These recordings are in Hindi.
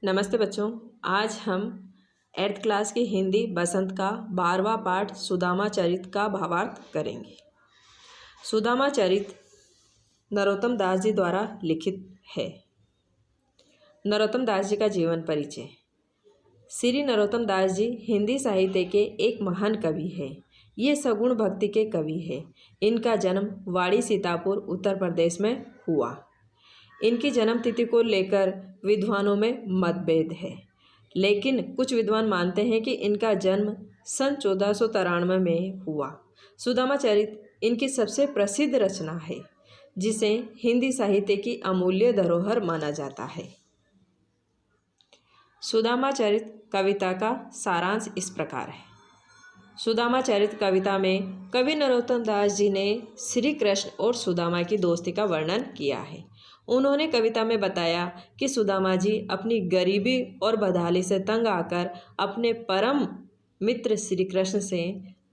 नमस्ते बच्चों। आज हम 8th क्लास की हिंदी बसंत का 12वां पाठ सुदामा चरित का भावार्थ करेंगे। सुदामा चरित नरोत्तम दास जी द्वारा लिखित है। नरोत्तम दास जी का जीवन परिचय। श्री नरोत्तम दास जी हिंदी साहित्य के एक महान कवि हैं। ये सगुण भक्ति के कवि हैं। इनका जन्म वाड़ी सीतापुर उत्तर प्रदेश में हुआ। इनकी जन्म तिथि को लेकर विद्वानों में मतभेद है, लेकिन कुछ विद्वान मानते हैं कि इनका जन्म सन 1493 में हुआ। सुदामा चरित इनकी सबसे प्रसिद्ध रचना है, जिसे हिंदी साहित्य की अमूल्य धरोहर माना जाता है। सुदामा चरित कविता का सारांश इस प्रकार है। सुदामा चरित कविता में कवि नरोत्तम दास जी ने श्री कृष्ण और सुदामा की दोस्ती का वर्णन किया है। उन्होंने कविता में बताया कि सुदामा जी अपनी गरीबी और बदहाली से तंग आकर अपने परम मित्र श्री कृष्ण से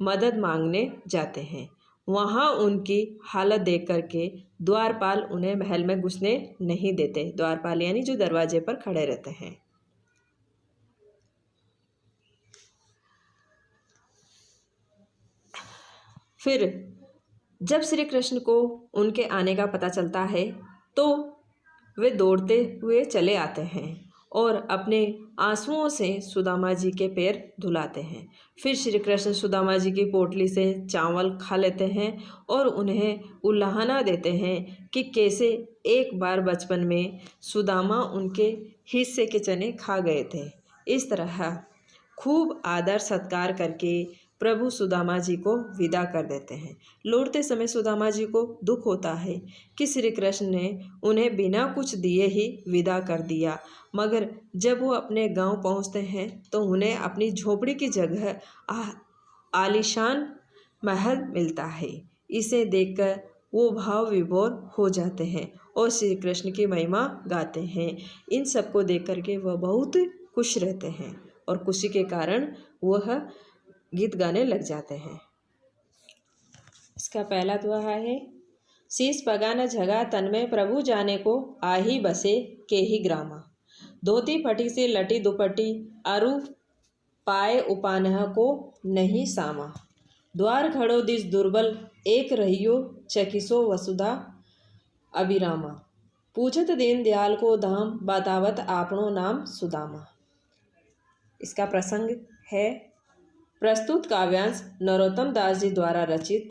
मदद मांगने जाते हैं। वहाँ उनकी हालत देख करके द्वारपाल उन्हें महल में घुसने नहीं देते। द्वारपाल यानी जो दरवाजे पर खड़े रहते हैं। फिर जब श्री कृष्ण को उनके आने का पता चलता है तो वे दौड़ते हुए चले आते हैं और अपने आंसुओं से सुदामा जी के पैर धुलाते हैं। फिर श्री कृष्ण सुदामा जी की पोटली से चावल खा लेते हैं और उन्हें उल्लाहना देते हैं कि कैसे एक बार बचपन में सुदामा उनके हिस्से के चने खा गए थे। इस तरह खूब आदर सत्कार करके प्रभु सुदामा जी को विदा कर देते हैं। लौटते समय सुदामा जी को दुख होता है कि श्री कृष्ण ने उन्हें बिना कुछ दिए ही विदा कर दिया, मगर जब वो अपने गांव पहुंचते हैं तो उन्हें अपनी झोपड़ी की जगह आलीशान महल मिलता है। इसे देखकर वो भाव विभोर हो जाते हैं और श्री कृष्ण की महिमा गाते हैं। इन सबको देख करके वह बहुत खुश रहते हैं और खुशी के कारण वह गीत गाने लग जाते हैं। इसका पहला दोहा है। शीश पगा न झगा तन में प्रभु जाने को आही बसे के ही ग्रामा। धोती फटी से लटी दुपट्टी अरु पाए उपानह को नहीं सामा। द्वार खड़ो दिस दुर्बल एक रहियो चकिसो वसुधा अभिरामा। पूछत दीन दयाल को धाम बतावत आपनो नाम सुदामा। इसका प्रसंग है। प्रस्तुत काव्यांश नरोत्तम दास जी द्वारा रचित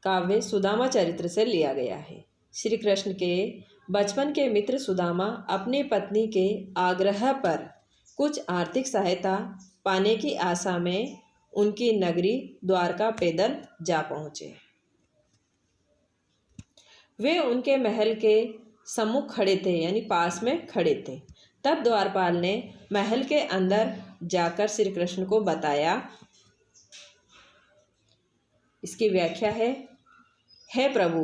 काव्य सुदामा चरित्र से लिया गया है। श्री कृष्ण के बचपन के मित्र सुदामा अपनी पत्नी के आग्रह पर कुछ आर्थिक सहायता पाने की आशा में उनकी नगरी द्वारका पैदल जा पहुँचे। वे उनके महल के सम्मुख खड़े थे, यानी पास में खड़े थे। तब द्वारपाल ने महल के अंदर जाकर श्री कृष्ण को बताया। इसकी व्याख्या है प्रभु,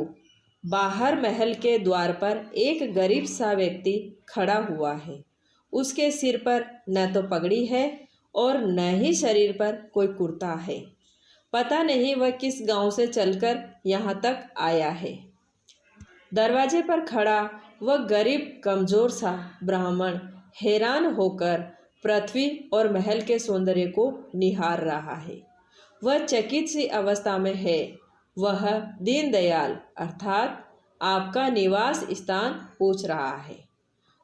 बाहर महल के द्वार पर एक गरीब सा व्यक्ति खड़ा हुआ है। उसके सिर पर न तो पगड़ी है और न ही शरीर पर कोई कुर्ता है। पता नहीं वह किस गांव से चलकर यहाँ तक आया है। दरवाजे पर खड़ा वह गरीब कमजोर सा ब्राह्मण हैरान होकर पृथ्वी और महल के सौंदर्य को निहार रहा है। वह चकित सी अवस्था में है। वह दीनदयाल अर्थात आपका निवास स्थान पूछ रहा है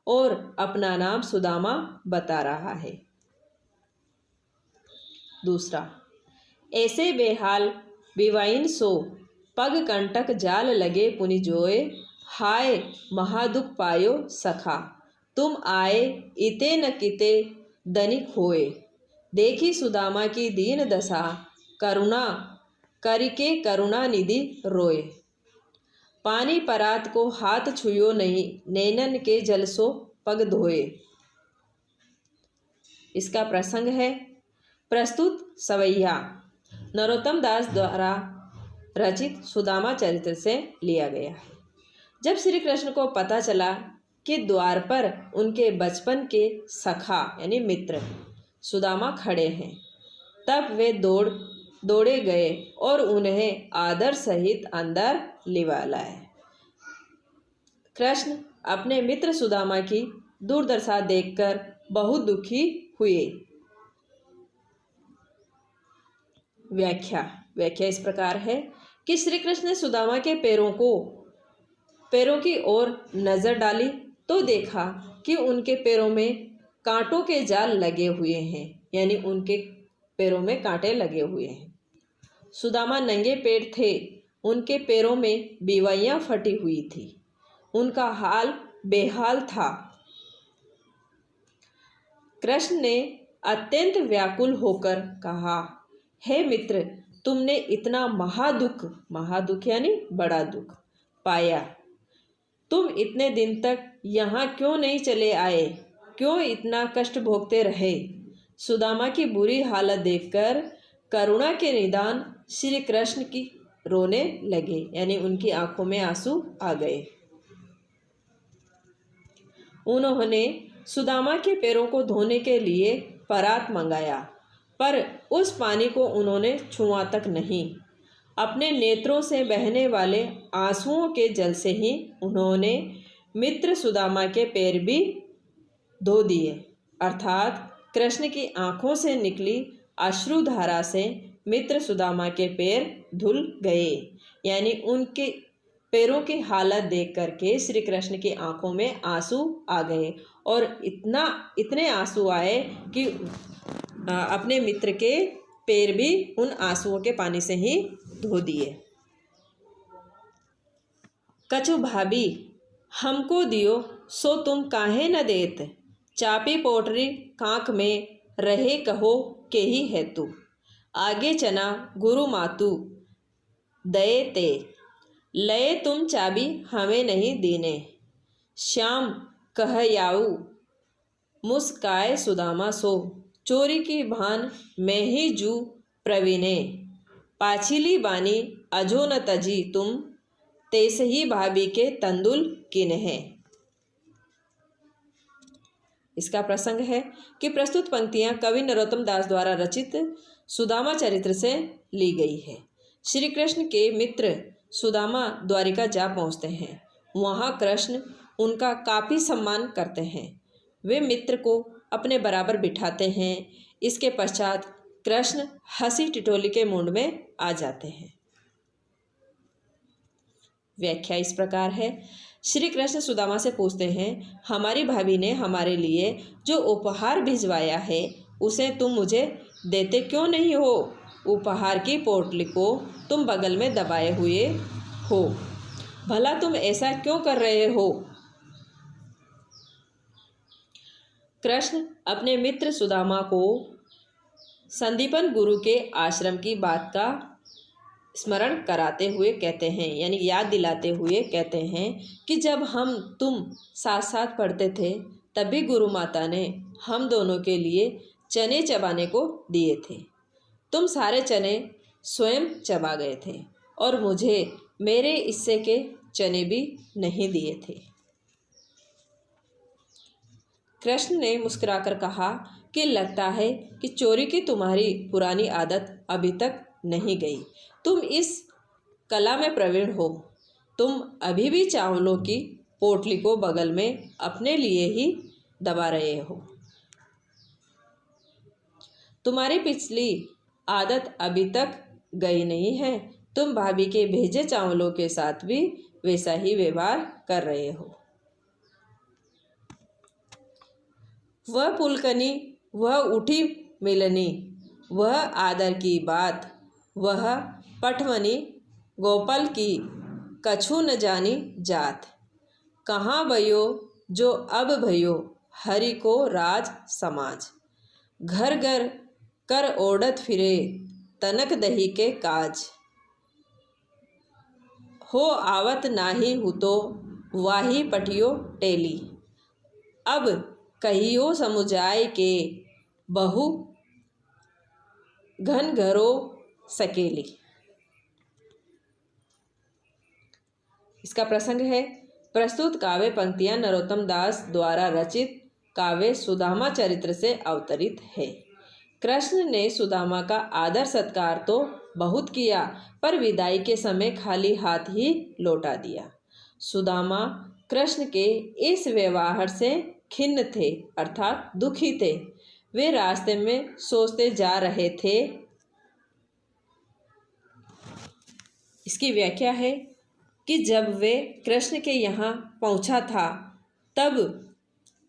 और अपना नाम सुदामा बता रहा है। दूसरा, ऐसे बेहाल बिवाइन सो पग कंटक जाल लगे पुनि जोए। हाय महादुख पायो सखा तुम आए इते न किते दनिक होए। देखी सुदामा की दीन दशा करुणा करिके करुणा निधि रोए। पानी परात को हाथ छुयो नहीं नैनन के जल सो पग धोए। इसका प्रसंग है। प्रस्तुत सवैया नरोत्तम दास द्वारा रचित सुदामा चरित्र से लिया गया है। जब श्री कृष्ण को पता चला कि द्वार पर उनके बचपन के सखा यानी मित्र सुदामा खड़े हैं, तब वे दौड़े गए और उन्हें आदर सहित अंदर लिवा लाए। कृष्ण अपने मित्र सुदामा की दुर्दशा देखकर बहुत दुखी हुए। व्याख्या इस प्रकार है कि श्री कृष्ण ने सुदामा के पैरों की ओर नजर डाली तो देखा कि उनके पैरों में कांटों के जाल लगे हुए हैं, यानी उनके पैरों में कांटे लगे हुए हैं। सुदामा नंगे पैर थे, उनके पैरों में बीवाइयां फटी हुई थी, उनका हाल बेहाल था। कृष्ण ने अत्यंत व्याकुल होकर कहा, हे मित्र, तुमने इतना महादुख यानी बड़ा दुख पाया, तुम इतने दिन तक यहाँ क्यों नहीं चले आए, क्यों इतना कष्ट भोगते रहे। सुदामा की बुरी हालत देखकर करुणा के निदान श्री कृष्ण की रोने लगे, यानी उनकी आंखों में आंसू आ गए। उन्होंने सुदामा के पैरों को धोने के लिए परात मंगाया, पर उस पानी को उन्होंने छुआ तक नहीं। अपने नेत्रों से बहने वाले आंसुओं के जल से ही उन्होंने मित्र सुदामा के पैर भी धो दिए, अर्थात कृष्ण की आंखों से निकली अश्रुधारा से मित्र सुदामा के पैर धुल गए, यानी उनके पैरों की हालत देख करके श्री कृष्ण की आंखों में आंसू आ गए और इतने आंसू आए कि अपने मित्र के पैर भी उन आंसुओं के पानी से ही धो दिए। कछु भाभी हमको दियो सो तुम काहे न देत, चापी पोटरी कांक में रहे कहो के ही है तू, आगे चना गुरु मातु दये ते, लये तुम चाबी हमें नहीं दीने, श्याम कह याऊ मुस्काए सुदामा सो, चोरी की भान में ही जू प्रवीणे, पाछिली बानी अजो न तजी तुम, तेस ही भाभी के तंदुल किन्हे। इसका प्रसंग है कि प्रस्तुत पंक्तियां कवि नरोत्तम दास द्वारा रचित सुदामा चरित्र से ली गई है। श्री कृष्ण के मित्र सुदामा द्वारिका जा पहुंचते हैं। वहां कृष्ण उनका काफ़ी सम्मान करते हैं। वे मित्र को अपने बराबर बिठाते हैं। इसके पश्चात कृष्ण हंसी टिटोली के मूड में आ जाते हैं। व्याख्या इस प्रकार है। श्री कृष्ण सुदामा से पूछते हैं, हमारी भाभी ने हमारे लिए जो उपहार भिजवाया है उसे तुम मुझे देते क्यों नहीं हो। उपहार की पोटली को तुम बगल में दबाए हुए हो, भला तुम ऐसा क्यों कर रहे हो। कृष्ण अपने मित्र सुदामा को संदीपन गुरु के आश्रम की बात का स्मरण कराते हुए कहते हैं, यानी याद दिलाते हुए कहते हैं कि जब हम तुम साथ साथ पढ़ते थे तब भी गुरु माता ने हम दोनों के लिए चने चबाने को दिए थे। तुम सारे चने स्वयं चबा गए थे और मुझे मेरे हिस्से के चने भी नहीं दिए थे। कृष्ण ने मुस्कुराकर कहा कि लगता है कि चोरी की तुम्हारी पुरानी आदत अभी तक नहीं गई। तुम इस कला में प्रवीण हो। तुम अभी भी चावलों की पोटली को बगल में अपने लिए ही दबा रहे हो। तुम्हारी पिछली आदत अभी तक गई नहीं है। तुम भाभी के भेजे चावलों के साथ भी वैसा ही व्यवहार कर रहे हो। वह पुलकनी, वह उठी मिलनी, वह आदर की बात, वह पटवनी गोपाल की कछु न जानी जात, कहाँ भयो जो अब भयो हरि को राज समाज, घर घर कर ओढ़त फिरे तनक दही के काज, हो आवत नाही हुतो वाही पटियो टेली, अब कहियो समुझाए के बहु घन घरो सकेली। इसका प्रसंग है। प्रस्तुत काव्य पंक्तियां नरोत्तम दास द्वारा रचित काव्य सुदामा चरित्र से अवतरित है। कृष्ण ने सुदामा का आदर सत्कार तो बहुत किया, पर विदाई के समय खाली हाथ ही लौटा दिया। सुदामा कृष्ण के इस व्यवहार से खिन्न थे अर्थात दुखी थे। वे रास्ते में सोचते जा रहे थे। इसकी व्याख्या है कि जब वे कृष्ण के यहाँ पहुँचा था तब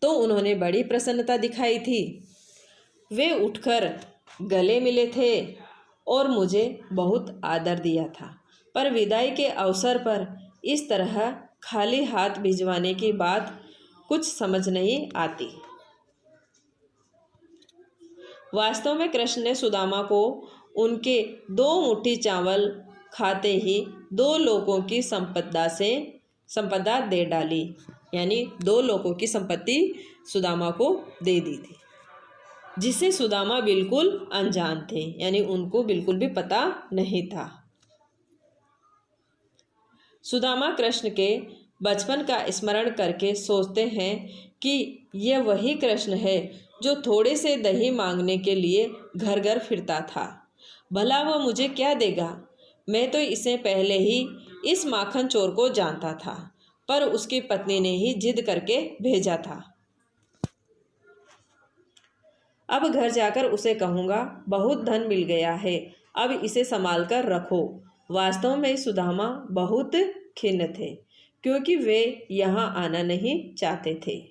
तो उन्होंने बड़ी प्रसन्नता दिखाई थी। वे उठकर गले मिले थे और मुझे बहुत आदर दिया था, पर विदाई के अवसर पर इस तरह खाली हाथ भिजवाने की बात कुछ समझ नहीं आती। वास्तव में कृष्ण ने सुदामा को उनके 2 मुट्ठी चावल खाते ही 2 लोगों की संपदा दे डाली, यानी 2 लोगों की संपत्ति सुदामा को दे दी थी, जिसे सुदामा बिल्कुल अनजान थे, यानी उनको बिल्कुल भी पता नहीं था। सुदामा कृष्ण के बचपन का स्मरण करके सोचते हैं कि यह वही कृष्ण है जो थोड़े से दही मांगने के लिए घर घर फिरता था। भला वह मुझे क्या देगा? मैं तो इसे पहले ही इस माखन चोर को जानता था, पर उसकी पत्नी ने ही जिद करके भेजा था। अब घर जाकर उसे कहूँगा, बहुत धन मिल गया है, अब इसे संभाल कर रखो। वास्तव में सुदामा बहुत खिन्न थे, क्योंकि वे यहाँ आना नहीं चाहते थे।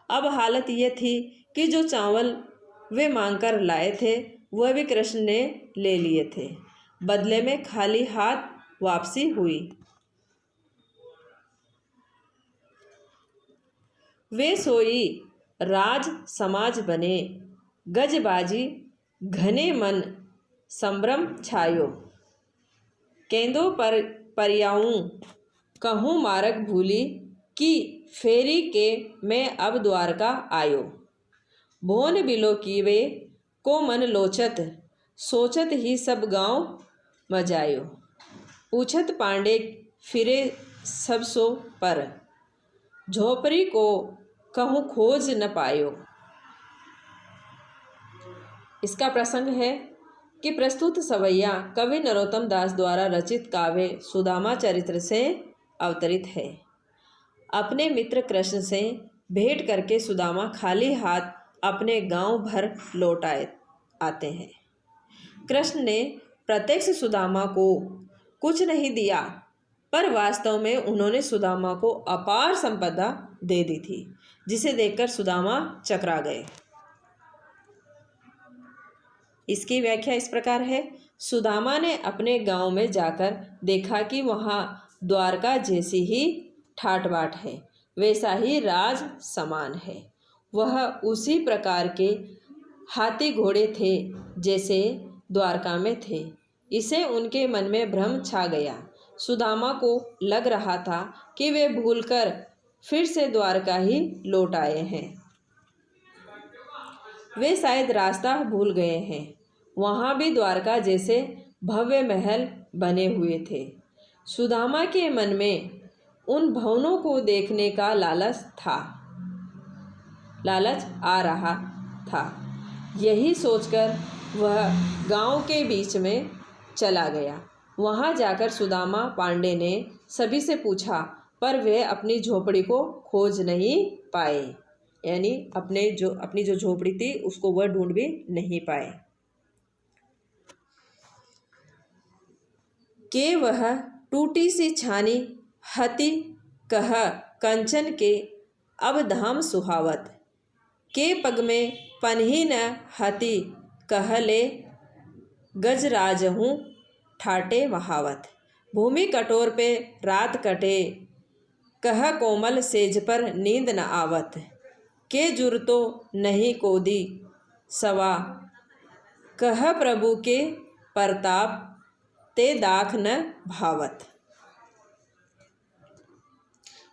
अब हालत यह थी कि जो चावल वे मांगकर लाए थे वह भी कृष्ण ने ले लिए थे। बदले में खाली हाथ वापसी हुई। वे सोई राज समाज बने, गजबाजी घने मन संभ्रम छायो। केंदो पर परियाऊं कहूँ मार्ग भूली, कि फेरी के मैं अब द्वारका आयो। भोन बिलो कीवे को मन लोचत, सोचत ही सब गांव मजायो। पूछत पांडे फिरे सब सो पर, झोपड़ी को कहूँ खोज न पायो। इसका प्रसंग है कि प्रस्तुत सवैया कवि नरोत्तम दास द्वारा रचित काव्य सुदामा चरित्र से अवतरित है। अपने मित्र कृष्ण से भेंट करके सुदामा खाली हाथ अपने गांव भर लौट आते हैं। कृष्ण ने प्रत्यक्ष सुदामा को कुछ नहीं दिया, पर वास्तव में उन्होंने सुदामा को अपार संपदा दे दी थी, जिसे देखकर सुदामा चकरा गए। इसकी व्याख्या इस प्रकार है। सुदामा ने अपने गांव में जाकर देखा कि वहाँ द्वारका जैसी ही ठाट बाट है, वैसा ही राज समान है। वह उसी प्रकार के हाथी घोड़े थे जैसे द्वारका में थे। इसे उनके मन में भ्रम छा गया। सुदामा को लग रहा था कि वे भूलकर फिर से द्वारका ही लौट आए हैं। वे शायद रास्ता भूल गए हैं। वहाँ भी द्वारका जैसे भव्य महल बने हुए थे। सुदामा के मन में उन भवनों को देखने का लालच आ रहा था। यही सोचकर वह गांव के बीच में चला गया। वहां जाकर सुदामा पांडे ने सभी से पूछा, पर वे अपनी झोपड़ी को खोज नहीं पाए, यानी अपनी जो झोपड़ी थी उसको वह ढूंढ भी नहीं पाए। के वह टूटी सी छानी हति कह कंचन के अब धाम सुहावत, के पग में पन्ही न हति कह ले गजराज हूँ ठाटे वहावत। भूमि कटोर पे रात कटे कह कोमल सेज पर नींद न आवत, के जुरतो नहीं कोदी सवा कह प्रभु के प्रताप ते दाख न भावत।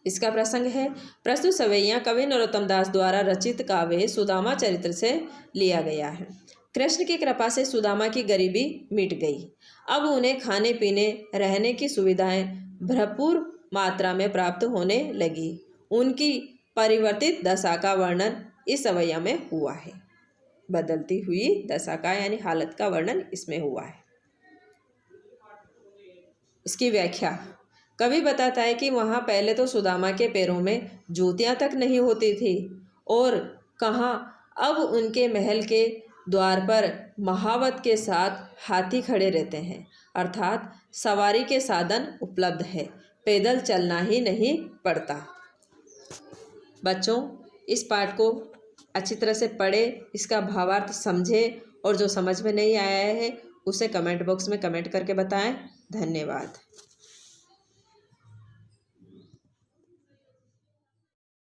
इसका प्रसंग है। प्रस्तुत सवैया कवि नरोत्तम दास द्वारा रचित काव्य सुदामा चरित्र से लिया गया है। कृष्ण की कृपा से सुदामा की गरीबी मिट गई। अब उन्हें खाने पीने रहने की सुविधाएं भरपूर मात्रा में प्राप्त होने लगी। उनकी परिवर्तित दशा का वर्णन इस सवैया में हुआ है। बदलती हुई दशा का यानी हालत का वर्णन इसमें हुआ है। इसकी व्याख्या, कवि बताता है कि वहाँ पहले तो सुदामा के पैरों में जूतियाँ तक नहीं होती थी और कहाँ अब उनके महल के द्वार पर महावत के साथ हाथी खड़े रहते हैं, अर्थात सवारी के साधन उपलब्ध है, पैदल चलना ही नहीं पड़ता। बच्चों, इस पाठ को अच्छी तरह से पढ़े, इसका भावार्थ समझे और जो समझ में नहीं आया है उसे कमेंट बॉक्स में कमेंट करके बताएं। धन्यवाद।